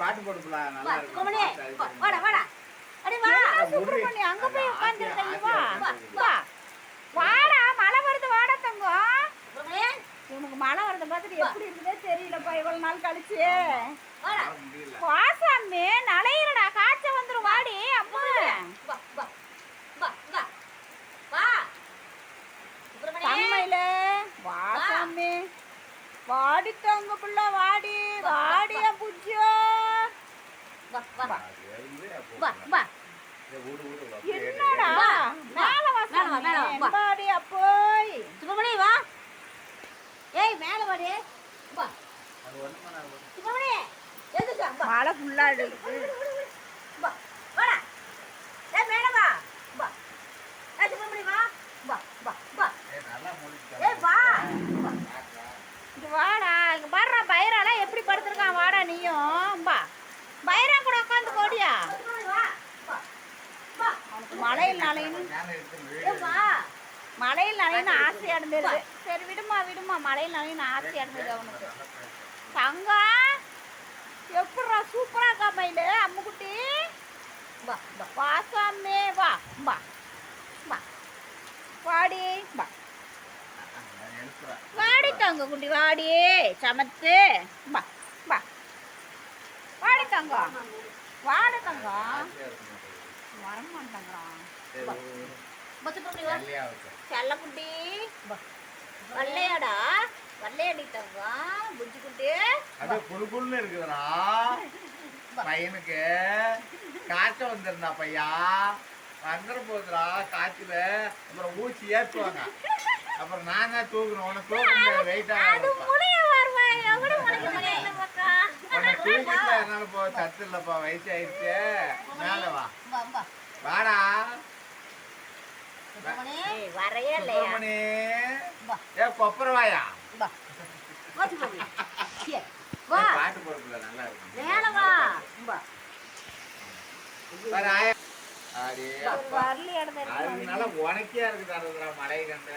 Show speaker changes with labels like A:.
A: பாட்டு போடுலாம் நல்லா இருக்கும்.
B: வாடா வாடா அடி வா சுப்ரமணி அங்க போய் உட்கார்ந்திருக்க வா வா வாடா மழை வருது வாடா தங்கம் சுப்ரமணி உனக்கு மழை வரத பார்த்துட்டு எப்படி இருக்குதே தெரியலப்பா இவ்வளவு நாள் கழிச்சு வாடா வாசாமி நலையிரடா காய்ச்ச வந்துரும் வாடி அம்மா வா வா வா வா வா சுப்ரமணி தம்மையில வாசாமி வாடி தங்க புள்ள வாடி வாடியா புஜ்ஜோ வா வா வா வா என்னடா மேல வா வாடி அப்போய் சுப்ரமணி வா ஏய் மேல வாடி வா சுப்ரமணி எதுக்கு மழை ஃபுல்லா இருக்கு வா வாடா ஏய் மேல வா வா ஏய் சுப்ரமணி வா வா வா வா ஏய் நல்லா மூடிட்டு ஏய் வா இங்க வாடா இங்க பாருடா பைரால எப்படி படுத்துறான் வாடா நீயும் வா பைரா கூட உட்கார்ந்து போடியா வா வா மழையில் நனையணும் வா மழையில் நனையணும் ஆசையா இருந்தது சரி விடுமா விடுமா மழையில் நனையணும் ஆசையா இருந்தது அவனுக்கு தங்கம் எப்படா சூப்பரா இருக்கா மயிலு அம்முக்குட்டி வா வா சாமி வா வா வா வாடி வா வாடி தங்க குட்டி வாடி சமத்து வா வா வாடி தங்கம் வாடி தங்கம் வரமாட்டாங்கிறான் செல்ல குட்டி வல்லையாடா வல்லையாடி தங்கம் புஜ்ஜி குட்டி
A: அது புல்புல்னு இருக்குதுடா பையனுக்கு காய்ச்சல் வந்திருந்தா பையா வந்துட போகுதுடா காய்ச்சல அப்புறம் ஊசி ஏற்றுவாங்க அப்புறம் நான் தான் தூக்குறேன் உனக்கு தூக்க முடியாது வெயிட்டா தூக்கிட்டு என்னால போ சத்து இல்லப்பா வயசு ஆயிடுச்சு மேல வா வாடா
B: வரையே இல்லையா
A: ஏ கொப்பரவாயா பாட்டு போடுறதுல நல்லா இருக்கும்
B: மேல வா
A: அதனால உனக்கியா இருக்குது மழை கண்ட